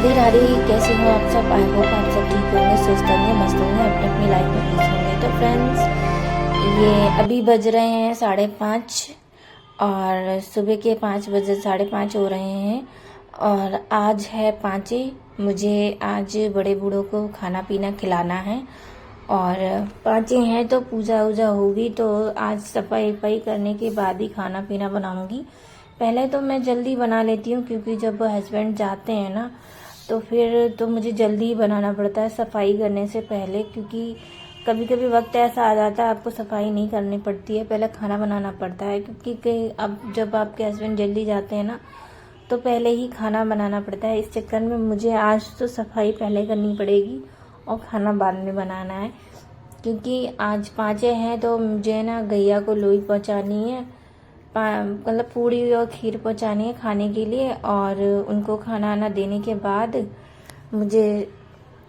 राधे राधे। कैसे हो आप सब? आई होप आप सब ठीक होंगे, स्वस्थ होंगे, मस्त होंगे, अपनी अपनी लाइफ में खुश होंगे। तो फ्रेंड्स, ये अभी बज रहे हैं 5:30 और सुबह के 5 बजे 5:30 हो रहे हैं। और आज है पाँचे। मुझे आज बड़े बूढ़ों को खाना पीना खिलाना है और पाँचे हैं तो पूजा वूजा होगी। तो आज सफाई वफाई करने के बाद ही खाना पीना बनाऊंगी। पहले तो मैं जल्दी बना लेती हूँ क्योंकि जब हस्बैंड जाते हैं ना तो फिर तो मुझे जल्दी ही बनाना पड़ता है सफाई करने से पहले, क्योंकि कभी कभी वक्त ऐसा आ जाता है आपको सफाई नहीं करनी पड़ती है, पहले खाना बनाना पड़ता है। क्योंकि अब जब आपके हस्बैंड जल्दी जाते हैं ना तो पहले ही खाना बनाना पड़ता है। इस चक्कर में मुझे आज तो सफाई पहले करनी पड़ेगी और खाना बाद में बनाना है, क्योंकि आज पाँचे हैं तो मुझे ना गैया को लोई पहुँचानी है, मतलब पूड़ी और खीर पहुँचानी है खाने के लिए। और उनको खाना आना देने के बाद मुझे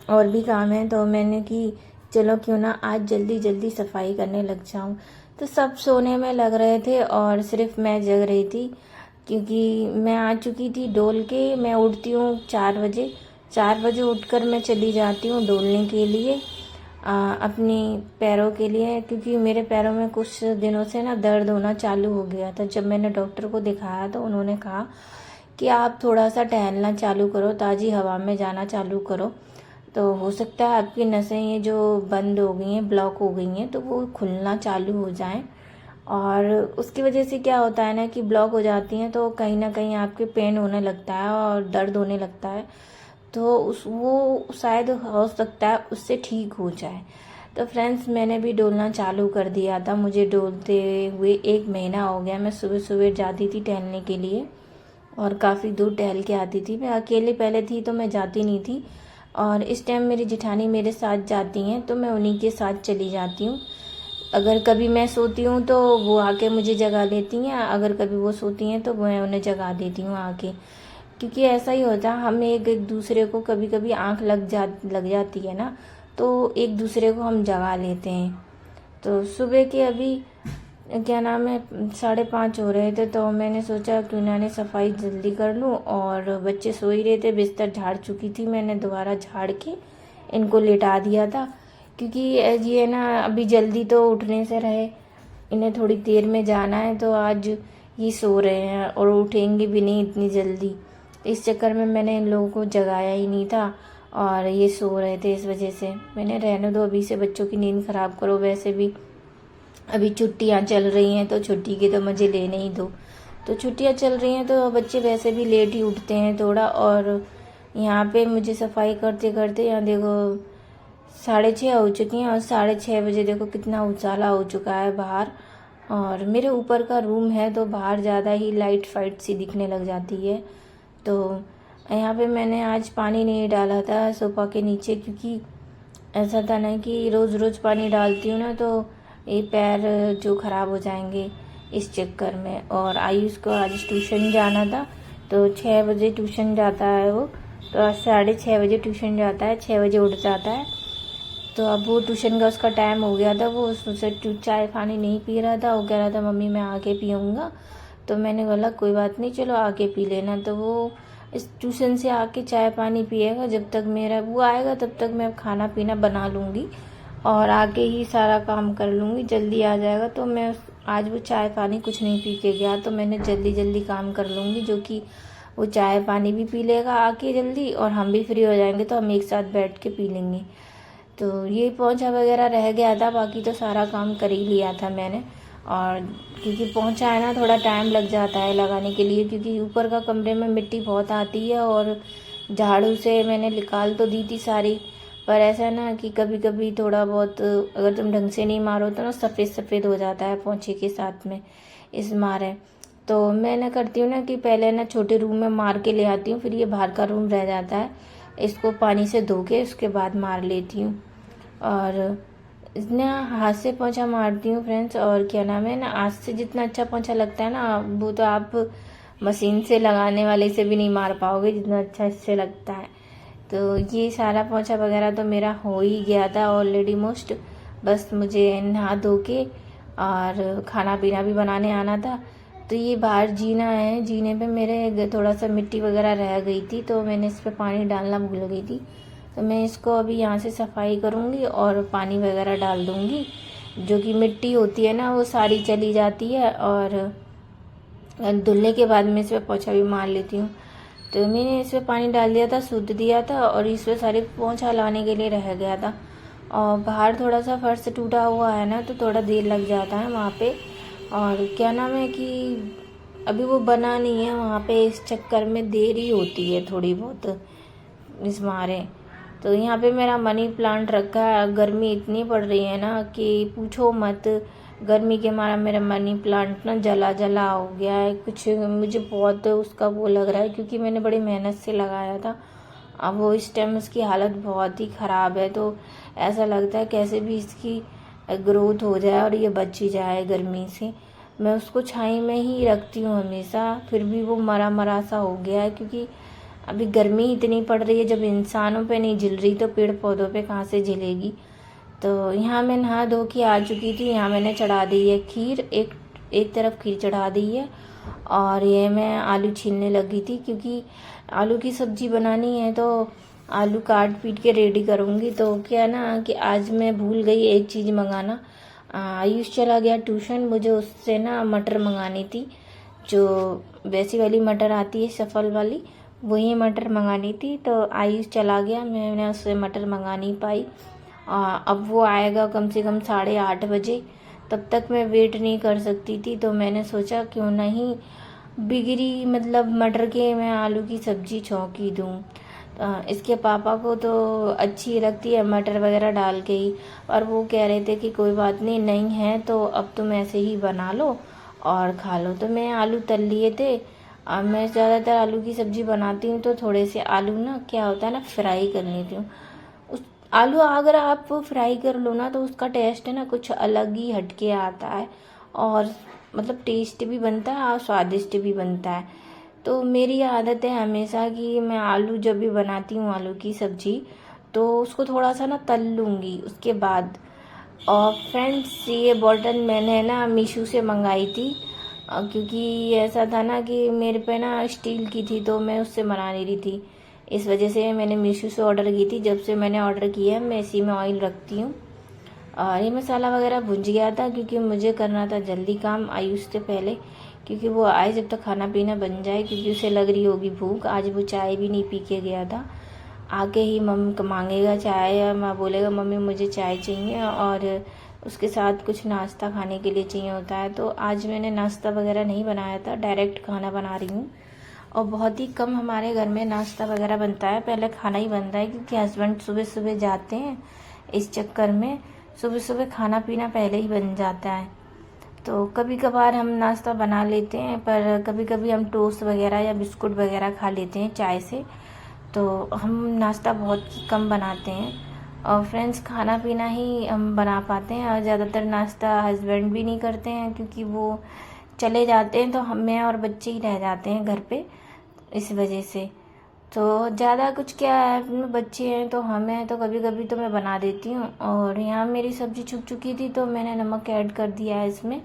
और भी काम है, तो मैंने कि चलो क्यों ना आज जल्दी जल्दी सफाई करने लग जाऊं। तो सब सोने में लग रहे थे और सिर्फ मैं जग रही थी, क्योंकि मैं आ चुकी थी डोल के। मैं उठती हूँ 4 बजे। 4 बजे उठकर मैं चली जाती हूँ डोलने के लिए अपनी पैरों के लिए, क्योंकि मेरे पैरों में कुछ दिनों से ना दर्द होना चालू हो गया था। जब मैंने डॉक्टर को दिखाया तो उन्होंने कहा कि आप थोड़ा सा टहलना चालू करो, ताज़ी हवा में जाना चालू करो, तो हो सकता है आपकी नसें ये जो बंद हो गई हैं, ब्लॉक हो गई हैं, तो वो खुलना चालू हो जाएं। और उसकी वजह से क्या होता है ना कि ब्लॉक हो जाती हैं तो कहीं ना कहीं आपके पेन होने लगता है और दर्द होने लगता है, तो वो शायद हो सकता है उससे ठीक हो जाए। तो फ्रेंड्स, मैंने भी डोलना चालू कर दिया था। मुझे डोलते हुए 1 महीना हो गया। मैं सुबह सुबह जाती थी टहलने के लिए और काफ़ी दूर टहल के आती थी। मैं अकेले पहले थी तो मैं जाती नहीं थी, और इस टाइम मेरी जेठानी मेरे साथ जाती हैं तो मैं उन्हीं के साथ चली जाती हूँ। अगर कभी मैं सोती हूँ तो वो आके मुझे जगा लेती हैं, अगर कभी वो सोती हैं तो मैं उन्हें जगा देती हूँ आके, क्योंकि ऐसा ही होता है। हम एक दूसरे को कभी कभी आंख लग जाती है ना, तो एक दूसरे को हम जगा लेते हैं। तो सुबह के अभी क्या नाम है 5:30 हो रहे थे, तो मैंने सोचा क्यों ना सफाई जल्दी कर लूँ। और बच्चे सो ही रहे थे, बिस्तर झाड़ चुकी थी मैंने, दोबारा झाड़ के इनको लेटा दिया था, क्योंकि ये ना अभी जल्दी तो उठने से रहे, इन्हें थोड़ी देर में जाना है, तो आज ये सो रहे हैं और उठेंगे भी नहीं इतनी जल्दी। इस चक्कर में मैंने इन लोगों को जगाया ही नहीं था और ये सो रहे थे, इस वजह से मैंने रहने दो, अभी से बच्चों की नींद खराब करो। वैसे भी अभी छुट्टियां चल रही हैं तो छुट्टी के तो मज़े लेने ही दो। तो छुट्टियां चल रही हैं तो बच्चे वैसे भी लेट ही उठते हैं थोड़ा। और यहाँ पे मुझे सफाई करते करते यहाँ देखो 6:30 हो चुकी हैं और 6:30 बजे देखो कितना उजाला हो चुका है बाहर। और मेरे ऊपर का रूम है तो बाहर ज़्यादा ही लाइट फाइट सी दिखने लग जाती है। तो यहाँ पे मैंने आज पानी नहीं डाला था सोफा के नीचे, क्योंकि ऐसा था ना कि रोज़ रोज़ पानी डालती हूँ ना तो ये पैर जो ख़राब हो जाएंगे, इस चक्कर में। और आयुष को आज ट्यूशन जाना था, तो 6 बजे ट्यूशन जाता है वो, तो आज 6:30 बजे ट्यूशन जाता है, 6 बजे उठ जाता है। तो अब वो ट्यूशन का उसका टाइम हो गया था, वो उससे चाय पानी नहीं पी रहा था, वो कह रहा था मम्मी मैं आके पीऊँगा। तो मैंने बोला कोई बात नहीं, चलो आके पी लेना। तो वो इस ट्यूशन से आके चाय पानी पिएगा, जब तक मेरा वो आएगा तब तक मैं खाना पीना बना लूँगी और आके ही सारा काम कर लूँगी। जल्दी आ जाएगा तो मैं आज वो चाय पानी कुछ नहीं पी के गया, तो मैंने जल्दी जल्दी काम कर लूँगी, जो कि वो चाय पानी भी पी लेगा आके जल्दी और हम भी फ्री हो जाएंगे, तो हम एक साथ बैठ के पी लेंगे। तो ये पोंछा वगैरह रह गया था, बाकी तो सारा काम कर ही लिया था मैंने। और क्योंकि पोंछा है ना थोड़ा टाइम लग जाता है लगाने के लिए, क्योंकि ऊपर का कमरे में मिट्टी बहुत आती है और झाड़ू से मैंने निकाल तो दी थी सारी, पर ऐसा है ना कि कभी कभी थोड़ा बहुत अगर तुम ढंग से नहीं मारो तो ना सफ़ेद सफ़ेद हो जाता है पोंछे के साथ में, इस मारे। तो मैं ना करती हूँ ना कि पहले ना छोटे रूम में मार के ले आती हूँ, फिर ये बाहर का रूम रह जाता है, इसको पानी से धो के उसके बाद मार लेती हूँ। और इसने हाथ से पोंछा मारती हूँ फ्रेंड्स। और क्या नाम है ना, हाथ से जितना अच्छा पोंछा लगता है ना वो तो आप मशीन से लगाने वाले से भी नहीं मार पाओगे जितना अच्छा इससे लगता है। तो ये सारा पोंछा वगैरह तो मेरा हो ही गया था ऑलरेडी मोस्ट। बस मुझे नहा धो के और खाना पीना भी बनाने आना था, तो ये बाहर जीना है, जीने पे मेरे थोड़ा सा मिट्टी वगैरह रह गई थी, तो मैंने इस पर पानी डालना भूल गई थी। तो मैं इसको अभी यहाँ से सफाई करूँगी और पानी वगैरह डाल दूँगी। जो कि मिट्टी होती है ना वो सारी चली जाती है, और धुलने के बाद मैं इस पर पोछा भी मार लेती हूँ। तो मैंने इस पर पानी डाल दिया था, सूत दिया था, और इस पर सारे पोछा लाने के लिए रह गया था। और बाहर थोड़ा सा फर्श टूटा हुआ है ना, तो थोड़ा देर लग जाता है वहाँ पे। और क्या नाम है कि अभी वो बना नहीं है वहाँ पे, इस चक्कर में देरी होती है थोड़ी बहुत इस मारे। तो यहाँ पे मेरा मनी प्लांट रखा है। गर्मी इतनी पड़ रही है ना कि पूछो मत। गर्मी के मारा मेरा मनी प्लांट ना जला जला हो गया है कुछ। मुझे बहुत उसका वो लग रहा है, क्योंकि मैंने बड़ी मेहनत से लगाया था। अब वो इस टाइम उसकी हालत बहुत ही ख़राब है, तो ऐसा लगता है कैसे भी इसकी ग्रोथ हो जाए और ये बच ही जाए गर्मी से। मैं उसको छाई में ही रखती हूँ हमेशा, फिर भी वो मरा मरा सा हो गया है, क्योंकि अभी गर्मी इतनी पड़ रही है। जब इंसानों पे नहीं झिल रही तो पेड़ पौधों पे कहाँ से झिलेगी। तो यहाँ मैं नहा धो के आ चुकी थी। यहाँ मैंने चढ़ा दी है खीर, एक तरफ खीर चढ़ा दी है, और ये मैं आलू छीलने लगी थी, क्योंकि आलू की सब्जी बनानी है। तो आलू काट पीट के रेडी करूँगी। तो क्या ना कि आज मैं भूल गई एक चीज़ मंगाना। आयुष चला गया ट्यूशन, मुझे उससे ना मटर मंगानी थी, जो वैसी वाली मटर आती है सफल वाली, वही मटर मंगानी थी। तो आयुष चला गया, मैंने उससे मटर मंगा नहीं पाई। अब वो आएगा कम से कम 8:30 बजे, तब तक मैं वेट नहीं कर सकती थी। तो मैंने सोचा क्यों नहीं बिगड़ी मतलब मटर के मैं आलू की सब्जी छौंकी दूँ। इसके पापा को तो अच्छी लगती है मटर वगैरह डाल के ही, और वो कह रहे थे कि कोई बात नहीं, नहीं है तो अब तुम ऐसे ही बना लो और खा लो। तो मैं आलू तल लिए थे। मैं ज़्यादातर आलू की सब्ज़ी बनाती हूँ तो थोड़े से आलू ना क्या होता है ना फ्राई कर लेती हूँ। उस आलू अगर आप फ्राई कर लो ना तो उसका टेस्ट है ना कुछ अलग ही हटके आता है, और मतलब टेस्ट भी बनता है और स्वादिष्ट भी बनता है। तो मेरी आदत है हमेशा कि मैं आलू जब भी बनाती हूँ आलू की सब्ज़ी, तो उसको थोड़ा सा ना तल लूँगी उसके बाद। और फ्रेंड्स ये बॉटल मैंने ना मीशो से मंगाई थी, क्योंकि ऐसा था ना कि मेरे पे ना स्टील की थी, तो मैं उससे बना नहीं रही थी। इस वजह से मैंने मीशो से ऑर्डर की थी। जब से मैंने ऑर्डर किया है मैं इसी में ऑयल रखती हूँ। और ये मसाला वगैरह भुंज गया था, क्योंकि मुझे करना था जल्दी काम आयुष से पहले, क्योंकि वो आए जब तक खाना पीना बन जाए, क्योंकि उसे लग रही होगी भूख। आज वो चाय भी नहीं पी के गया था। आके ही मम्मी मांगेगा चाय, या मैं बोलेगा मम्मी मुझे चाय चाहिए, और उसके साथ कुछ नाश्ता खाने के लिए चाहिए होता है। तो आज मैंने नाश्ता वगैरह नहीं बनाया था, डायरेक्ट खाना बना रही हूँ। और बहुत ही कम हमारे घर में नाश्ता वगैरह बनता है, पहले खाना ही बनता है, क्योंकि हस्बैंड सुबह सुबह जाते हैं। इस चक्कर में सुबह सुबह खाना पीना पहले ही बन जाता है। तो कभी कभार हम नाश्ता बना लेते हैं, पर कभी कभी हम टोस्ट वगैरह या बिस्कुट वगैरह खा लेते हैं चाय से। तो हम नाश्ता बहुत कम बनाते हैं, और फ्रेंड्स खाना पीना ही हम बना पाते हैं। और ज़्यादातर नाश्ता हस्बैंड भी नहीं करते हैं, क्योंकि वो चले जाते हैं, तो हम मैं और बच्चे ही रह जाते हैं घर पे, इस वजह से। तो ज़्यादा कुछ क्या है, बच्चे हैं तो हमें तो कभी कभी तो मैं बना देती हूँ। और यहाँ मेरी सब्ज़ी छुक चुकी थी, तो मैंने नमक ऐड कर दिया है इसमें,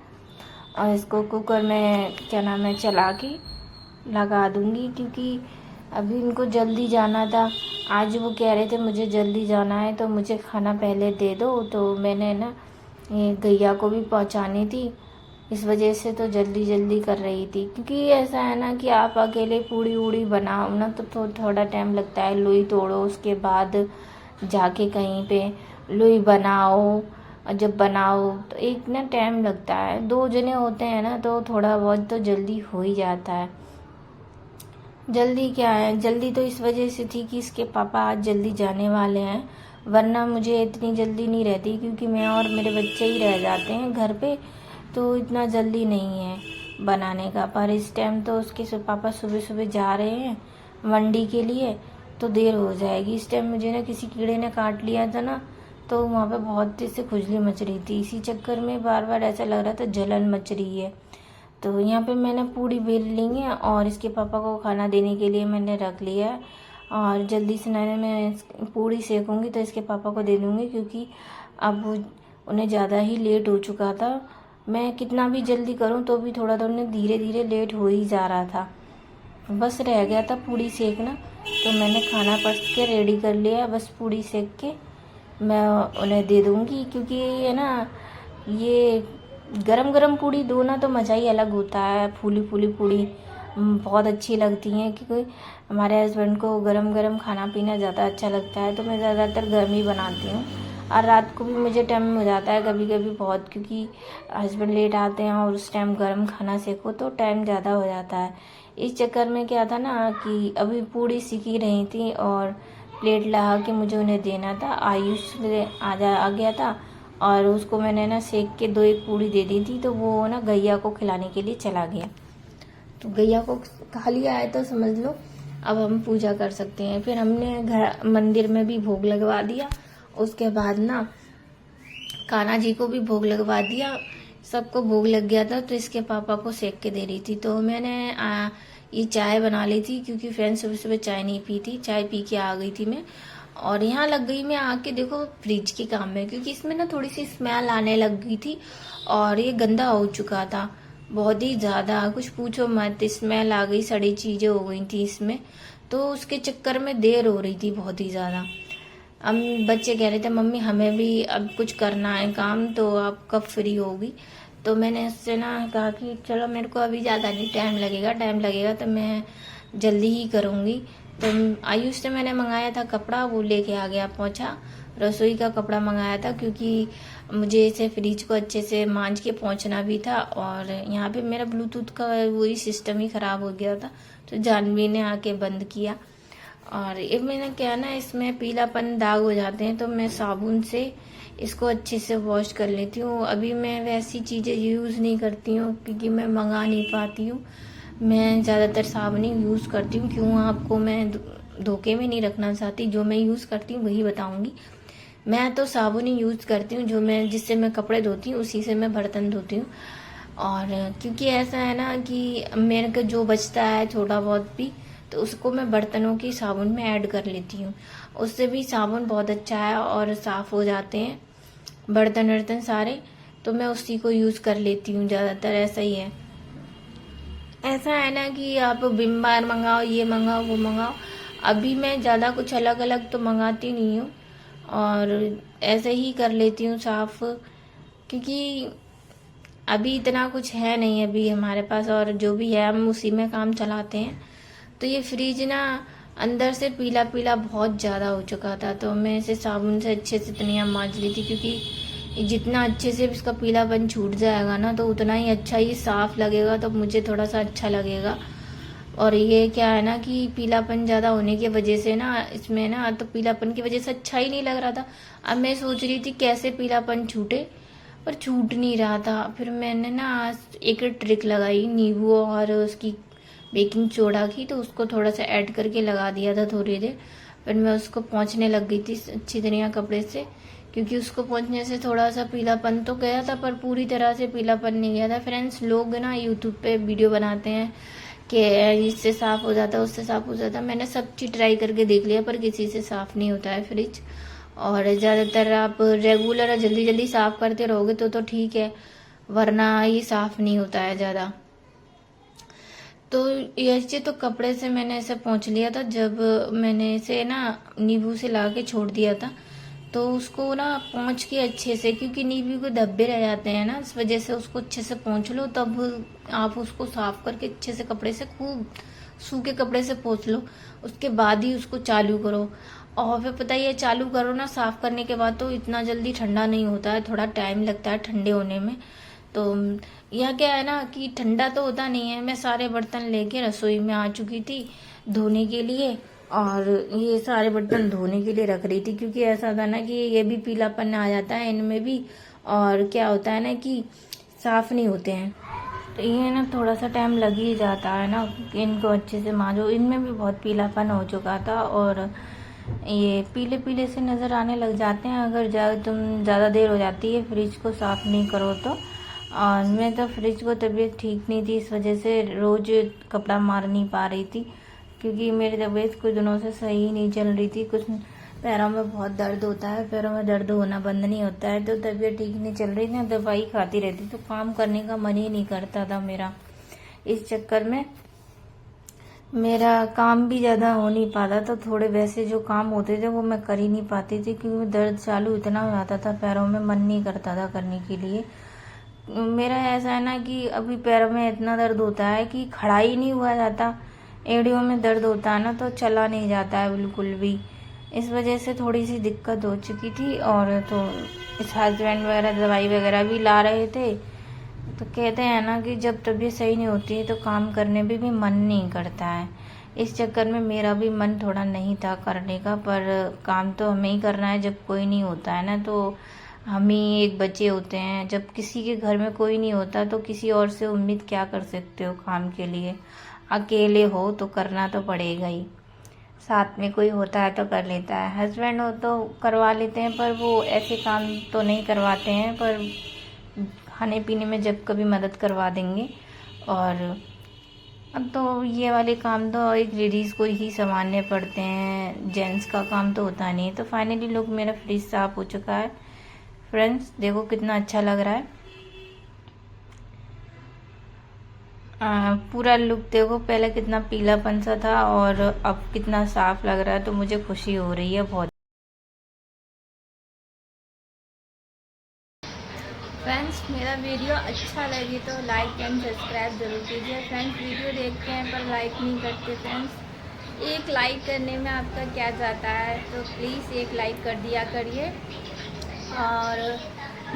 और इसको कुकर में क्या नाम है चला के लगा दूँगी, क्योंकि अभी इनको जल्दी जाना था। आज वो कह रहे थे मुझे जल्दी जाना है, तो मुझे खाना पहले दे दो। तो मैंने ना ये गैया को भी पहुँचानी थी, इस वजह से तो जल्दी जल्दी कर रही थी। क्योंकि ऐसा है ना कि आप अकेले पूड़ी उड़ी बनाओ ना तो थोड़ा टाइम लगता है। लोई तोड़ो, उसके बाद जाके कहीं पे लोई बनाओ, और जब बनाओ तो एक ना टाइम लगता है। 2 जने होते हैं ना तो थोड़ा बहुत तो जल्दी हो ही जाता है। जल्दी क्या है, जल्दी तो इस वजह से थी कि इसके पापा आज जल्दी जाने वाले हैं, वरना मुझे इतनी जल्दी नहीं रहती, क्योंकि मैं और मेरे बच्चे ही रह जाते हैं घर पे, तो इतना जल्दी नहीं है बनाने का। पर इस टाइम तो उसके पापा सुबह सुबह जा रहे हैं मंडी के लिए, तो देर हो जाएगी। इस टाइम मुझे ना किसी कीड़े ने काट लिया था ना, तो वहाँ पे बहुत तेज से खुजली मच रही थी। इसी चक्कर में बार बार ऐसा लग रहा था जलन मच रही है। तो यहाँ पे मैंने पूड़ी बेल ली है, और इसके पापा को खाना देने के लिए मैंने रख लिया है। और जल्दी से मैं पूड़ी सेकूँगी तो इसके पापा को दे दूँगी, क्योंकि अब उन्हें ज़्यादा ही लेट हो चुका था। मैं कितना भी जल्दी करूं तो भी थोड़ा थोड़ा धीरे धीरे लेट हो ही जा रहा था। बस रह गया था पूड़ी सेकना, तो मैंने खाना परस के रेडी कर लिया। बस पूड़ी सेक के मैं उन्हें दे दूंगी, क्योंकि ये ना, ये गरम गरम पूड़ी दो ना तो मज़ा ही अलग होता है। फूली फूली पूड़ी बहुत अच्छी लगती हैं, क्योंकि हमारे हस्बैंड को गरम गरम खाना पीना ज़्यादा अच्छा लगता है, तो मैं ज़्यादातर गर्म ही बनाती हूँ। और रात को भी मुझे टाइम हो जाता है कभी कभी बहुत, क्योंकि हस्बैंड लेट आते हैं और उस टाइम गर्म खाना सेको तो टाइम ज़्यादा हो जाता है। इस चक्कर में क्या था ना कि अभी पूड़ी सीखी रही थी और प्लेट लगा के मुझे उन्हें देना था। आयुष आ गया था और उसको मैंने ना सेक के 2-1 पूड़ी दे दी थी, तो वो ना गैया को खिलाने के लिए चला गया। तो गैया को खा लिया है तो समझ लो अब हम पूजा कर सकते हैं। फिर हमने घर मंदिर में भी भोग लगवा दिया, उसके बाद ना कान्हा जी को भी भोग लगवा दिया। सबको भोग लग गया था, तो इसके पापा को सेक के दे रही थी। तो मैंने ये चाय बना ली थी, क्योंकि फ्रेंड्स सुबह सुबह चाय नहीं पी थी, चाय पी के आ गई थी मैं। और यहाँ लग गई मैं आके देखो फ्रिज के काम में, क्योंकि इसमें ना थोड़ी सी स्मेल आने लग गई थी और ये गंदा हो चुका था बहुत ही ज़्यादा, कुछ पूछो मत। स्मेल आ गई, सड़ी चीज़ें हो गई थी इसमें, तो उसके चक्कर में देर हो रही थी बहुत ही ज़्यादा। अब बच्चे कह रहे थे मम्मी हमें भी अब कुछ करना है काम, तो आप कब फ्री होगी। तो मैंने उससे ना कहा कि चलो मेरे को अभी ज़्यादा नहीं टाइम लगेगा तो मैं जल्दी ही करूँगी। तो आयुष से मैंने मंगाया था कपड़ा, वो लेके आ गया पहुँचा। रसोई का कपड़ा मंगाया था, क्योंकि मुझे इसे फ्रिज को अच्छे से मांज के पहुँचना भी था। और यहाँ पे मेरा ब्लूटूथ का वही सिस्टम ही ख़राब हो गया था, तो जानवी ने आके बंद किया। और ये मैंने क्या ना, इसमें पीलापन दाग हो जाते हैं, तो मैं साबुन से इसको अच्छे से वॉश कर लेती हूँ। अभी मैं वैसी चीज़ें यूज़ नहीं करती हूँ, क्योंकि मैं मंगा नहीं पाती हूँ। मैं ज़्यादातर साबुन ही यूज़ करती हूँ। क्यों आपको मैं धोखे में नहीं रखना चाहती, जो मैं यूज़ करती हूँ वही बताऊँगी। मैं तो साबुन ही यूज़ करती हूँ, जिससे मैं कपड़े धोती हूँ उसी से मैं बर्तन धोती हूँ। और क्योंकि ऐसा है ना कि मेरे को जो बचता है थोड़ा बहुत भी, तो उसको मैं बर्तनों की साबुन में ऐड कर लेती हूँ। उससे भी साबुन बहुत अच्छा है और साफ़ हो जाते हैं बर्तन सारे, तो मैं उसी को यूज़ कर लेती हूँ ज़्यादातर। ऐसा ही है। ऐसा है ना कि आप विम बार मंगाओ, ये मंगाओ, वो मंगाओ। अभी मैं ज़्यादा कुछ अलग अलग तो मंगाती नहीं हूँ, और ऐसे ही कर लेती हूँ साफ़, क्योंकि अभी इतना कुछ है नहीं अभी हमारे पास, और जो भी है हम उसी में काम चलाते हैं। तो ये फ्रिज ना अंदर से पीला पीला बहुत ज़्यादा हो चुका था, तो मैं इसे साबुन से अच्छे से तनिया मांज ली थी, क्योंकि जितना अच्छे से इसका पीलापन छूट जाएगा ना तो उतना ही अच्छा ही साफ़ लगेगा, तो मुझे थोड़ा सा अच्छा लगेगा। और ये क्या है ना कि पीलापन ज़्यादा होने की वजह से ना, इसमें ना तो पीलापन की वजह से अच्छा ही नहीं लग रहा था। अब मैं सोच रही थी कैसे पीलापन छूटे, पर छूट नहीं रहा था। फिर मैंने ना आज एक ट्रिक लगाई, नींबू और उसकी बेकिंग सोडा की, तो उसको थोड़ा सा ऐड करके लगा दिया था थोड़ी देर। फिर मैं उसको पोंछने लग गई थी अच्छी तरह कपड़े से, क्योंकि उसको पोंछने से थोड़ा सा पीलापन तो गया था, पर पूरी तरह से पीलापन नहीं गया था। फ्रेंड्स, लोग ना यूट्यूब पे वीडियो बनाते हैं कि इससे साफ़ हो जाता है, उससे साफ़ हो जाता है। मैंने सब चीज़ ट्राई करके देख लिया, पर किसी से साफ़ नहीं होता है फ्रिज। और ज़्यादातर आप रेगुलर जल्दी जल्दी साफ़ करते रहोगे तो ठीक है, वरना ये साफ़ नहीं होता है ज़्यादा। तो ये तो कपड़े से मैंने इसे पोंछ लिया था। जब मैंने इसे ना नींबू से ला के छोड़ दिया था, तो उसको ना पोंछ के अच्छे से, क्योंकि नींबू के धब्बे रह जाते हैं ना, इस वजह से उसको अच्छे से पोंछ लो, तब आप उसको साफ करके अच्छे से कपड़े से, खूब सूखे कपड़े से पोंछ लो, उसके बाद ही उसको चालू करो। और फिर पता ही है, चालू करो ना साफ करने के बाद तो इतना जल्दी ठंडा नहीं होता है, थोड़ा टाइम लगता है ठंडे होने में। तो यह क्या है ना कि ठंडा तो होता नहीं है। मैं सारे बर्तन लेके रसोई में आ चुकी थी धोने के लिए, और ये सारे बर्तन धोने के लिए रख रही थी, क्योंकि ऐसा था ना कि ये भी पीलापन आ जाता है इनमें भी, और क्या होता है ना कि साफ नहीं होते हैं, तो ये ना थोड़ा सा टाइम लग ही जाता है ना इनको अच्छे से मांजो। इनमें भी बहुत पीलापन हो चुका था, और ये पीले पीले से नज़र आने लग जाते हैं अगर ज़्यादा देर हो जाती है फ्रिज को साफ़ नहीं करो तो। और मैं तो फ्रिज को तबीयत ठीक नहीं थी, इस वजह से रोज़ कपड़ा मार नहीं पा रही थी, क्योंकि मेरी तबीयत कुछ दिनों से सही नहीं चल रही थी। कुछ पैरों में बहुत दर्द होता है, पैरों में दर्द होना बंद नहीं होता है। तो तबीयत ठीक नहीं चल रही ना, दवाई खाती रहती, तो काम करने का मन ही नहीं करता था मेरा। इस चक्कर में मेरा काम भी ज़्यादा हो नहीं पाता, तो थोड़े वैसे जो काम होते थे वो मैं कर ही नहीं पाती थी, क्योंकि दर्द चालू इतना हो जाता था पैरों में, मन नहीं करता था करने के लिए। मेरा ऐसा है ना कि अभी पैरों में इतना दर्द होता है कि खड़ा ही नहीं हुआ जाता। एड़ियों में दर्द होता है ना, तो चला नहीं जाता है बिल्कुल भी। इस वजह से थोड़ी सी दिक्कत हो चुकी थी। और तो इस हस्बैंड वगैरह दवाई वगैरह भी ला रहे थे, तो कहते हैं ना कि जब तबीयत सही नहीं होती है तो काम करने में भी मन नहीं करता है। इस चक्कर में मेरा भी मन थोड़ा नहीं था करने का, पर काम तो हमें ही करना है जब कोई नहीं होता है ना, तो हम ही एक बच्चे होते हैं। जब किसी के घर में कोई नहीं होता तो किसी और से उम्मीद क्या कर सकते हो काम के लिए। अकेले हो तो करना तो पड़ेगा ही, साथ में कोई होता है तो कर लेता है। हस्बैंड हो तो करवा लेते हैं, पर वो ऐसे काम तो नहीं करवाते हैं, पर खाने पीने में जब कभी मदद करवा देंगे। और अब तो ये वाले काम तो एक लेडीज़ को ही संभालने पड़ते हैं, जेंट्स का काम तो होता नहीं है। तो फाइनली लुक मेरा फ्रिज साफ हो चुका है फ्रेंड्स, देखो कितना अच्छा लग रहा है। पूरा लुक देखो, पहले कितना पीलापन सा था और अब कितना साफ लग रहा है, तो मुझे खुशी हो रही है बहुत। फ्रेंड्स, मेरा वीडियो अच्छा लगे तो लाइक एंड सब्सक्राइब जरूर कीजिए। फ्रेंड्स, वीडियो देखते हैं पर लाइक नहीं करते। फ्रेंड्स, एक लाइक करने में आपका क्या जाता है, तो प्लीज़ एक लाइक कर दिया करिए। और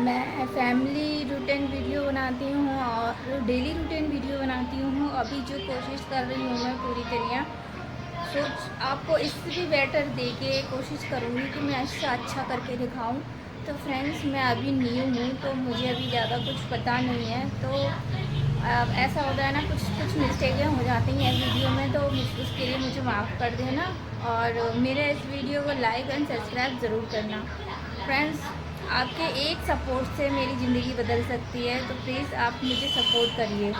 मैं फैमिली रूटीन वीडियो बनाती हूँ और डेली रूटीन वीडियो बनाती हूँ। अभी जो कोशिश कर रही हूँ मैं पूरी तरह आपको इससे भी बेटर दे के कोशिश करूँगी कि मैं अच्छा करके दिखाऊँ। तो फ्रेंड्स, मैं अभी न्यू हूँ तो मुझे अभी ज़्यादा कुछ पता नहीं है, तो ऐसा होता है ना, कुछ मिस्टेकें हो जाती हैं वीडियो में, तो उसके लिए मुझे माफ़ कर देना। और मेरे इस वीडियो को लाइक एंड सब्सक्राइब ज़रूर करना। फ्रेंड्स, आपके एक सपोर्ट से मेरी ज़िंदगी बदल सकती है, तो प्लीज़ आप मुझे सपोर्ट करिए।